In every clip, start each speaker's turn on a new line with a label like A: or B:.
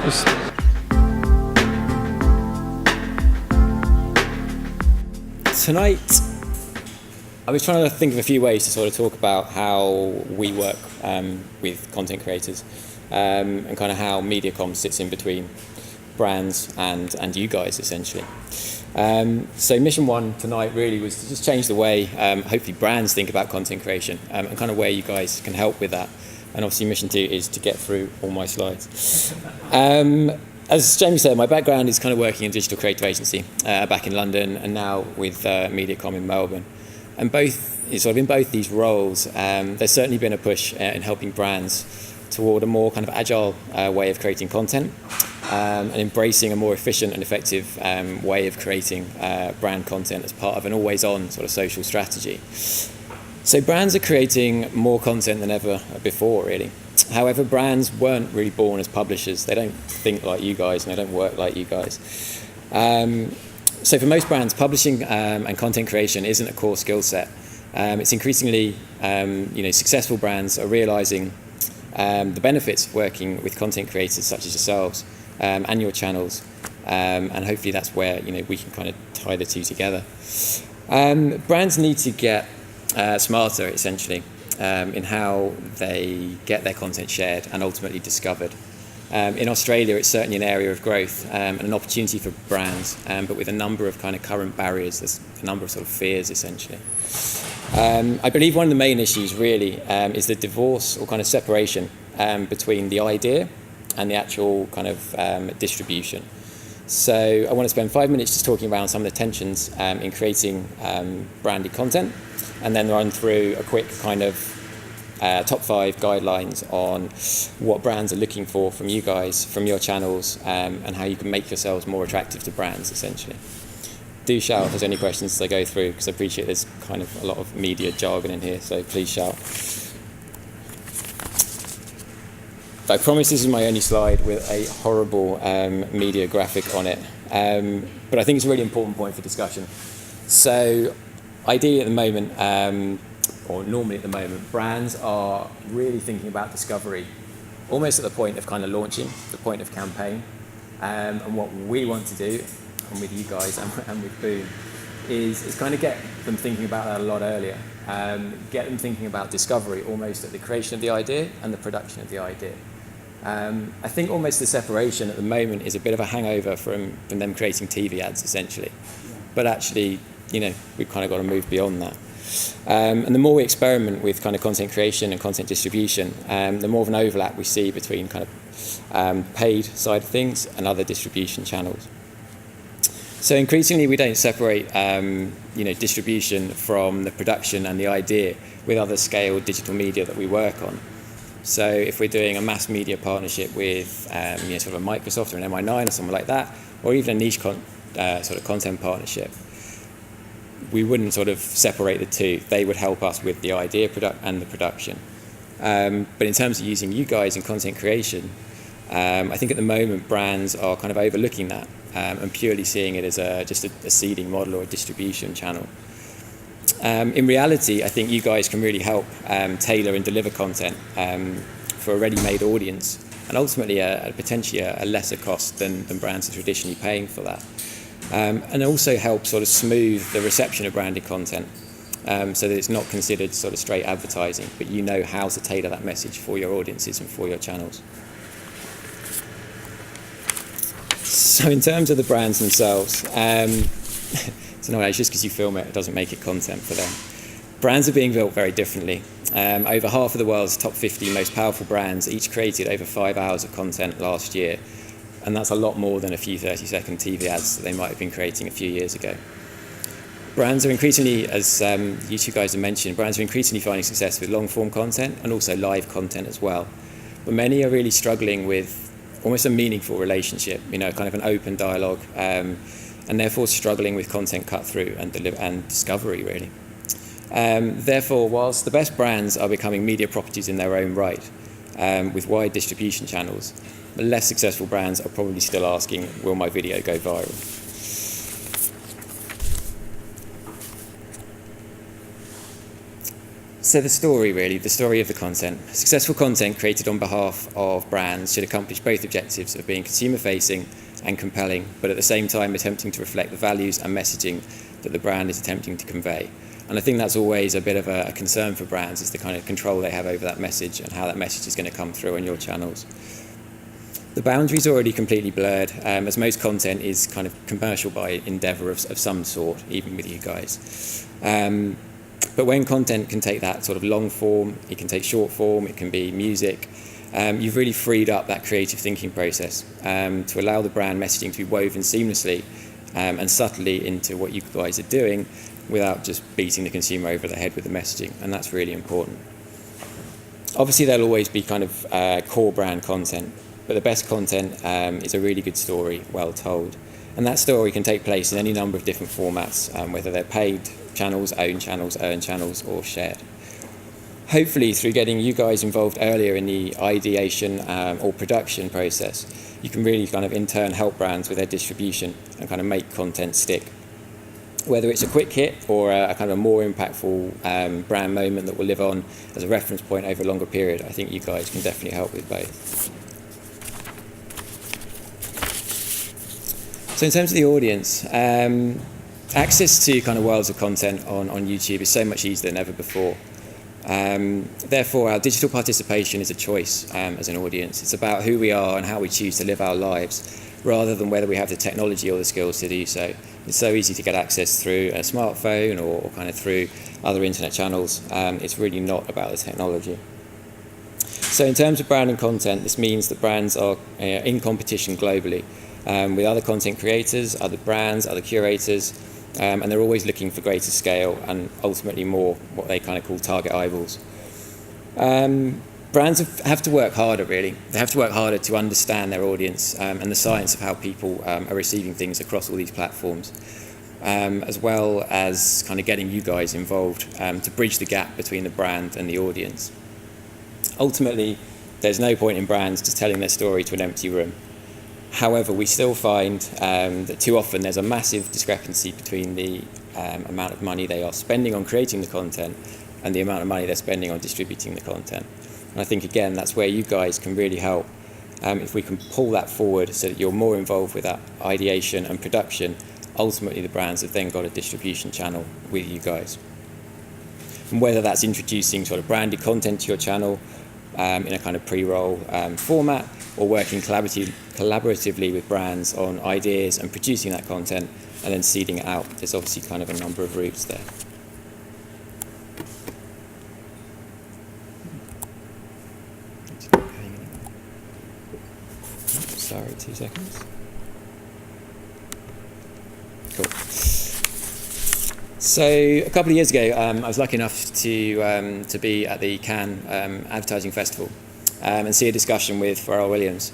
A: Tonight, I was trying to think of a few ways to sort of talk about how we work with content creators and kind of how Mediacom sits in between brands and you guys, essentially. So mission one tonight really was to just change the way, hopefully, brands think about content creation and kind of where you guys can help with that. And obviously mission two is to get through all my slides. As Jamie said, my background is kind of working in a digital creative agency back in London and now with Mediacom in Melbourne. And in both these roles, there's certainly been a push in helping brands toward a more kind of agile way of creating content and embracing a more efficient and effective way of creating brand content as part of an always-on sort of social strategy. So brands are creating more content than ever before, really. However, brands weren't really born as publishers. They don't think like you guys and they don't work like you guys. So for most brands, publishing and content creation isn't a core skill set. It's increasingly, successful brands are realizing the benefits of working with content creators such as yourselves and your channels. And hopefully that's where, we can kind of tie the two together. Brands need to get smarter, essentially, in how they get their content shared and ultimately discovered. In Australia, it's certainly an area of growth and an opportunity for brands, but with a number of kind of current barriers. There's a number of sort of fears, essentially. I believe one of the main issues really is the divorce or kind of separation between the idea and the actual kind of distribution. So I want to spend 5 minutes just talking around some of the tensions in creating branded content, and then run through a quick kind of top 5 guidelines on what brands are looking for from you guys, from your channels, and how you can make yourselves more attractive to brands, essentially. Do shout if there's any questions as I go through, because I appreciate there's kind of a lot of media jargon in here, so please shout. I promise this is my only slide with a horrible media graphic on it, but I think it's a really important point for discussion. So ideally at the moment, or normally at the moment, brands are really thinking about discovery, almost at the point of kind of launching, the point of campaign. And what we want to do, and with you guys and with Boom, is kind of get them thinking about that a lot earlier. Get them thinking about discovery almost at the creation of the idea and the production of the idea. I think almost the separation at the moment is a bit of a hangover from them creating TV ads, essentially. But actually, we've kind of got to move beyond that. And the more we experiment with kind of content creation and content distribution, the more of an overlap we see between kind of paid side of things and other distribution channels. So increasingly we don't separate distribution from the production and the idea with other scaled digital media that we work on. So if we're doing a mass media partnership with sort of a Microsoft or an MI9 or something like that, or even a niche sort of content partnership, we wouldn't sort of separate the two. They would help us with the idea and the production. But in terms of using you guys in content creation, I think at the moment brands are kind of overlooking that and purely seeing it as just a seeding model or a distribution channel. In reality, I think you guys can really help tailor and deliver content for a ready-made audience, and ultimately potentially a lesser cost than brands are traditionally paying for that. And also help sort of smooth the reception of branded content so that it's not considered sort of straight advertising, but you know how to tailor that message for your audiences and for your channels. So in terms of the brands themselves, it's just because you film it doesn't make it content for them. Brands are being built very differently. Over half of the world's top 50 most powerful brands each created over 5 hours of content last year. And that's a lot more than a few 30-second TV ads that they might have been creating a few years ago. Brands are increasingly, as you two guys have mentioned, brands are increasingly finding success with long-form content and also live content as well. But many are really struggling with almost a meaningful relationship, kind of an open dialogue, and therefore struggling with content cut through and discovery, really. Therefore, whilst the best brands are becoming media properties in their own right, with wide distribution channels, the less successful brands are probably still asking, will my video go viral? So the story, really, the story of the content. Successful content created on behalf of brands should accomplish both objectives of being consumer-facing and compelling, but at the same time attempting to reflect the values and messaging that the brand is attempting to convey. And I think that's always a bit of a concern for brands, is the kind of control they have over that message and how that message is going to come through on your channels. The boundaries are already completely blurred, as most content is kind of commercial by endeavour of some sort, even with you guys. But when content can take that sort of long form, it can take short form, it can be music, you've really freed up that creative thinking process to allow the brand messaging to be woven seamlessly and subtly into what you guys are doing without just beating the consumer over the head with the messaging, and that's really important. Obviously, there'll always be kind of core brand content, but the best content is a really good story, well told. And that story can take place in any number of different formats, whether they're paid channels, owned channels, earned channels, or shared. Hopefully, through getting you guys involved earlier in the ideation or production process, you can really kind of in turn help brands with their distribution and kind of make content stick. Whether it's a quick hit or a kind of a more impactful brand moment that will live on as a reference point over a longer period, I think you guys can definitely help with both. So in terms of the audience, access to kind of worlds of content on YouTube is so much easier than ever before. Therefore, our digital participation is a choice as an audience. It's about who we are and how we choose to live our lives, rather than whether we have the technology or the skills to do so. It's so easy to get access through a smartphone or kind of through other internet channels. It's really not about the technology. So in terms of brand and content, this means that brands are in competition globally with other content creators, other brands, other curators, and they're always looking for greater scale and ultimately more what they kind of call target eyeballs. Brands have to work harder, really. They have to work harder to understand their audience and the science of how people are receiving things across all these platforms, as well as kind of getting you guys involved to bridge the gap between the brand and the audience. Ultimately, there's no point in brands just telling their story to an empty room. However, we still find that too often there's a massive discrepancy between the amount of money they are spending on creating the content and the amount of money they're spending on distributing the content. And I think, again, that's where you guys can really help. If we can pull that forward so that you're more involved with that ideation and production, ultimately the brands have then got a distribution channel with you guys. And whether that's introducing sort of branded content to your channel in a kind of pre-roll format, or working collaboratively with brands on ideas and producing that content and then seeding it out. There's obviously kind of a number of routes there. Sorry, 2 seconds. Cool. So a couple of years ago, I was lucky enough to be at the Cannes Advertising Festival and see a discussion with Pharrell Williams.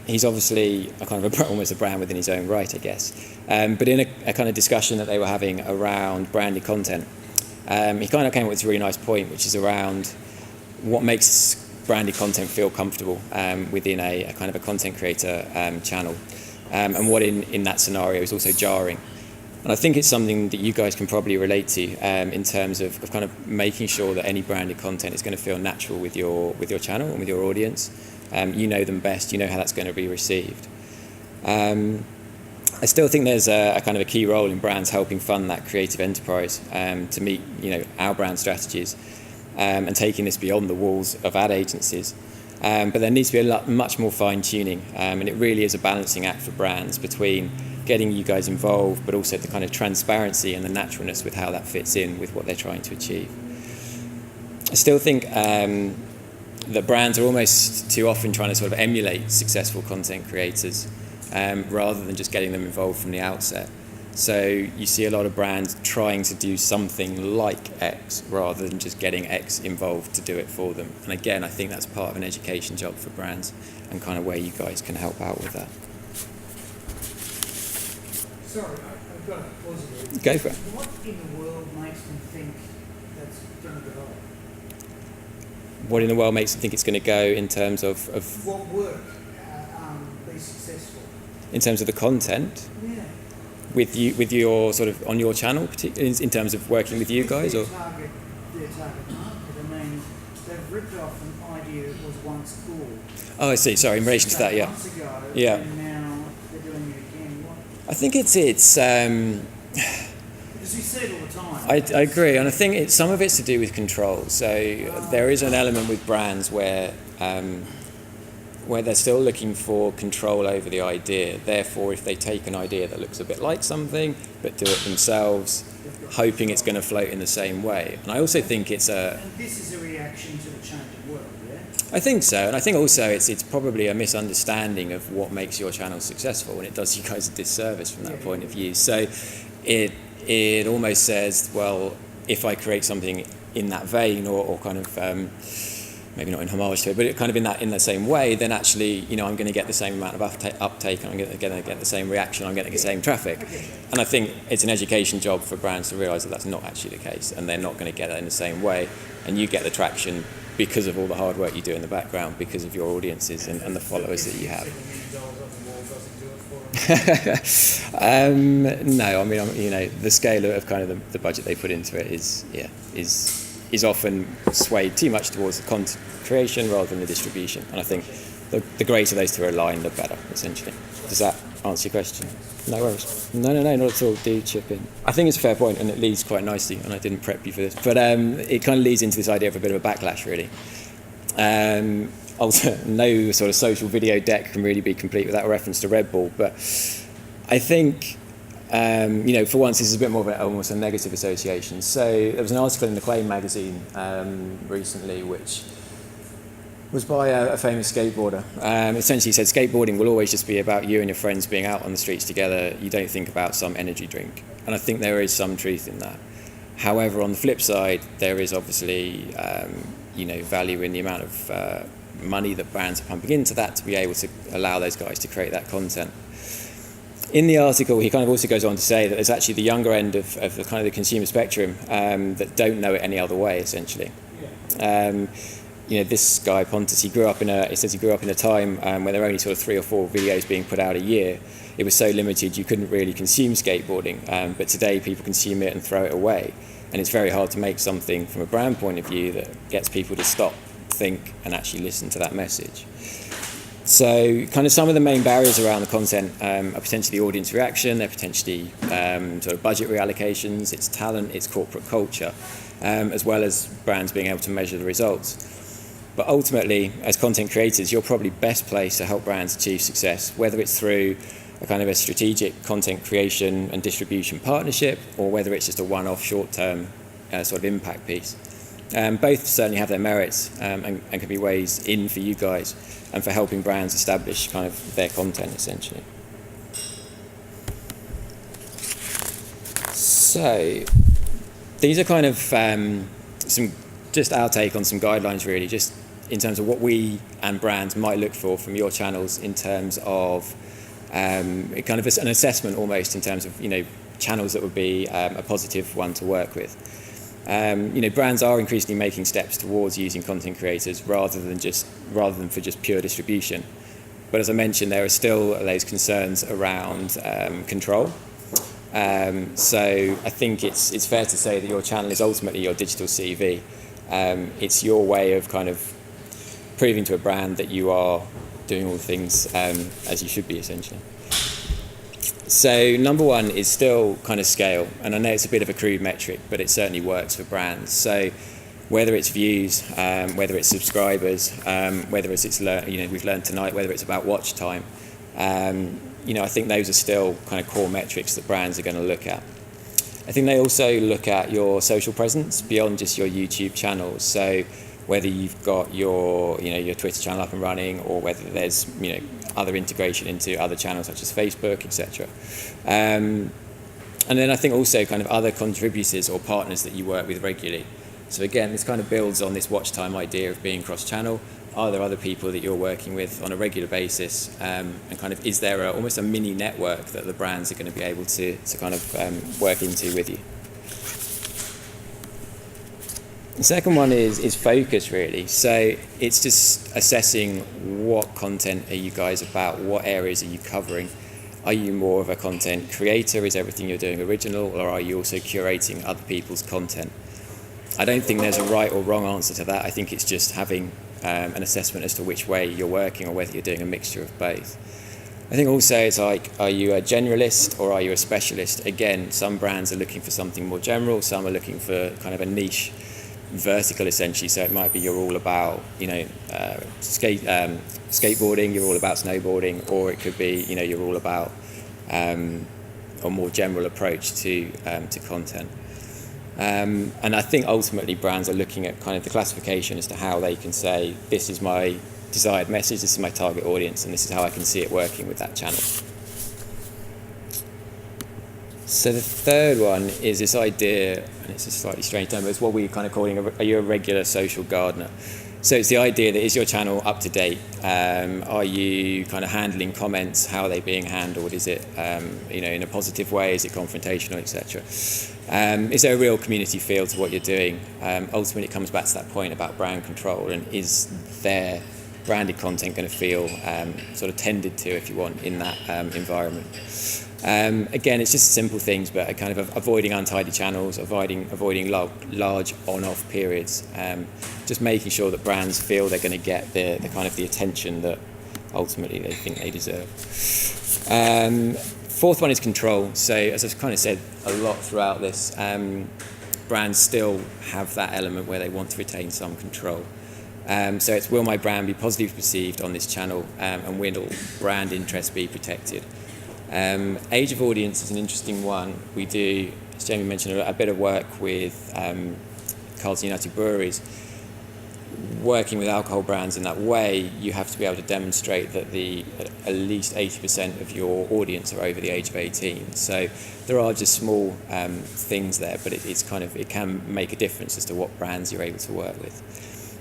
A: He's obviously almost a brand within his own right, I guess. But in a kind of discussion that they were having around branded content, he kind of came up with a really nice point, which is around what makes branded content feel comfortable within a kind of a content creator channel, and what in that scenario is also jarring. And I think it's something that you guys can probably relate to in terms of kind of making sure that any branded content is going to feel natural with your channel and with your audience. You know them best, you know how that's going to be received. I still think there's a kind of a key role in brands helping fund that creative enterprise to meet our brand strategies and taking this beyond the walls of ad agencies. But there needs to be much more fine-tuning, and it really is a balancing act for brands between getting you guys involved, but also the kind of transparency and the naturalness with how that fits in with what they're trying to achieve. I still think that brands are almost too often trying to sort of emulate successful content creators rather than just getting them involved from the outset. So you see a lot of brands trying to do something like X rather than just getting X involved to do it for them. And again, I think that's part of an education job for brands and kind of where you guys can help out with that.
B: Sorry, I've got to pause a bit.
A: Go for it.
B: What in the world makes them think that's going to develop?
A: What in the world makes them think it's going to go in terms of
B: what work be successful?
A: In terms of the content?
B: Yeah.
A: With your sort of on your channel, in terms of working with you guys, or
B: Their target once cool.
A: Oh, I see. Sorry, in relation to that, yeah.
B: Months ago,
A: Yeah.
B: and now they're doing it again. What?
A: I think it's
B: Because we see it all the time.
A: I agree, and I think some of it's to do with control. So there is an element with brands where they're still looking for control over the idea. Therefore, if they take an idea that looks a bit like something, but do it themselves, hoping it's going to float in the same way. And I also think it's
B: And this is a reaction to the changing world, yeah?
A: I think so, and I think also it's probably a misunderstanding of what makes your channel successful, and it does you guys a disservice from that point of view. So it almost says, well, if I create something in that vein, or kind of maybe not in homage to it, but it kind of in the same way, then actually, I'm going to get the same amount of uptake, and I'm going to get the same reaction, I'm getting the same traffic. And I think it's an education job for brands to realise that that's not actually the case, and they're not going to get that in the same way, and you get the traction because of all the hard work you do in the background, because of your audiences and the followers that you have. No, I mean, the scale of kind of the budget they put into it is often swayed too much towards the content creation rather than the distribution. And I think the greater those two are aligned, the better, essentially. Does that answer your question? No worries. No, not at all. Do chip in. I think it's a fair point, and it leads quite nicely, and I didn't prep you for this, but it kind of leads into this idea of a bit of a backlash, really. Also, no sort of social video deck can really be complete without a reference to Red Bull, but I think, for once, this is a bit more of almost a negative association. So there was an article in the Claim magazine recently, which was by a famous skateboarder. Essentially said skateboarding will always just be about you and your friends being out on the streets together. You don't think about some energy drink. And I think there is some truth in that. However, on the flip side, there is obviously value in the amount of money that brands are pumping into that to be able to allow those guys to create that content. In the article, he kind of also goes on to say that there's actually the younger end of the kind of the consumer spectrum that don't know it any other way, essentially. This guy Pontus, he says he grew up in a time where there were only sort of 3 or 4 videos being put out a year. It was so limited you couldn't really consume skateboarding, but today people consume it and throw it away. And it's very hard to make something from a brand point of view that gets people to stop, think, and actually listen to that message. So kind of some of the main barriers around the content are potentially audience reaction, they're potentially sort of budget reallocations, it's talent, it's corporate culture, as well as brands being able to measure the results. But ultimately, as content creators, you're probably best placed to help brands achieve success, whether it's through a kind of a strategic content creation and distribution partnership, or whether it's just a one-off short-term sort of impact piece. Both certainly have their merits and can be ways in for you guys and for helping brands establish kind of their content, essentially. So these are kind of just our take on some guidelines, really, just in terms of what we and brands might look for from your channels in terms of kind of an assessment almost in terms of channels that would be a positive one to work with. Brands are increasingly making steps towards using content creators rather than for just pure distribution. But as I mentioned, there are still those concerns around control. So I think it's fair to say that your channel is ultimately your digital CV. It's your way of kind of proving to a brand that you are doing all the things as you should be, essentially. So number one is still kind of scale, and I know it's a bit of a crude metric, but it certainly works for brands. So whether it's views, whether it's subscribers, whether it's we've learned tonight, whether it's about watch time, I think those are still kind of core metrics that brands are going to look at. I think they also look at your social presence beyond just your YouTube channels. So whether you've got your Twitter channel up and running, or whether there's other integration into other channels such as Facebook, etc. And then I think also kind of other contributors or partners that you work with regularly. So again, this kind of builds on this watch time idea of being cross-channel. Are there other people that you're working with on a regular basis? And kind of is there almost a mini network that the brands are going to be able to kind of work into with you? The second one is focus, really. So it's just assessing what content are you guys about, what areas are you covering. Are you more of a content creator? Is everything you're doing original, or are you also curating other people's content? I don't think there's a right or wrong answer to that. I think it's just having an assessment as to which way you're working or whether you're doing a mixture of both. I think also it's like, are you a generalist or are you a specialist? Again, some brands are looking for something more general, some are looking for kind of a niche vertical essentially. So it might be you're all about, skateboarding, you're all about snowboarding, or it could be, you're all about a more general approach to content. And I think ultimately brands are looking at kind of the classification as to how they can say, this is my desired message, this is my target audience, and this is how I can see it working with that channel. So the third one is this idea, and it's a slightly strange term, but it's what we're kind of calling, are you a regular social gardener? So it's the idea that, is your channel up to date? Are you kind of handling comments? How are they being handled? Is it, in a positive way? Is it confrontational, etc.? Is there a real community feel to what you're doing? Ultimately, it comes back to that point about brand control, and is their branded content going to feel sort of tended to, if you want, in that environment? Again, it's just simple things, but kind of avoiding untidy channels, avoiding large on-off periods, just making sure that brands feel they're going to get the kind of the attention that ultimately they think they deserve. Fourth one is control. So as I've kind of said a lot throughout this, brands still have that element where they want to retain some control. So it's, will my brand be positively perceived on this channel, and will brand interest be protected? Age of audience is an interesting one. We do, as Jamie mentioned, a bit of work with Carlton United Breweries. Working with alcohol brands in that way, you have to be able to demonstrate that at least 80% of your audience are over the age of 18. So there are just small things there, but it can make a difference as to what brands you're able to work with.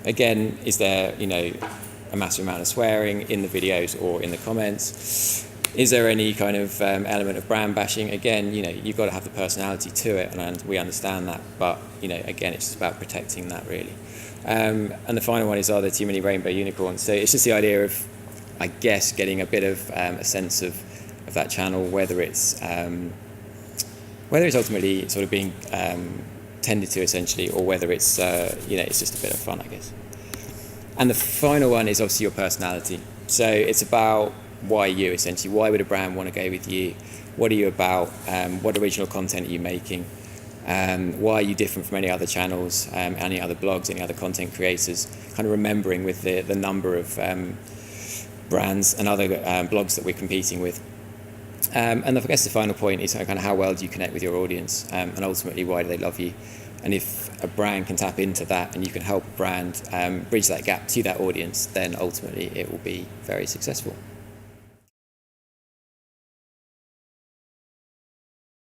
A: Again, is there a massive amount of swearing in the videos or in the comments? Is there any kind of element of brand bashing? Again, you've got to have the personality to it, and we understand that. But again, it's just about protecting that really. And the final one is, are there too many rainbow unicorns? So it's just the idea of, I guess, getting a bit of a sense of that channel, whether it's ultimately sort of being tended to essentially, or whether it's it's just a bit of fun, I guess. And the final one is obviously your personality. So it's about why you, essentially. Why would a brand want to go with you? What are you about? What original content are you making? Why are you different from any other channels, any other blogs, any other content creators? Kind of remembering with the number of brands and other blogs that we're competing with. And I guess the final point is kind of how well do you connect with your audience, and ultimately why do they love you? And if a brand can tap into that and you can help a brand bridge that gap to that audience, then ultimately it will be very successful.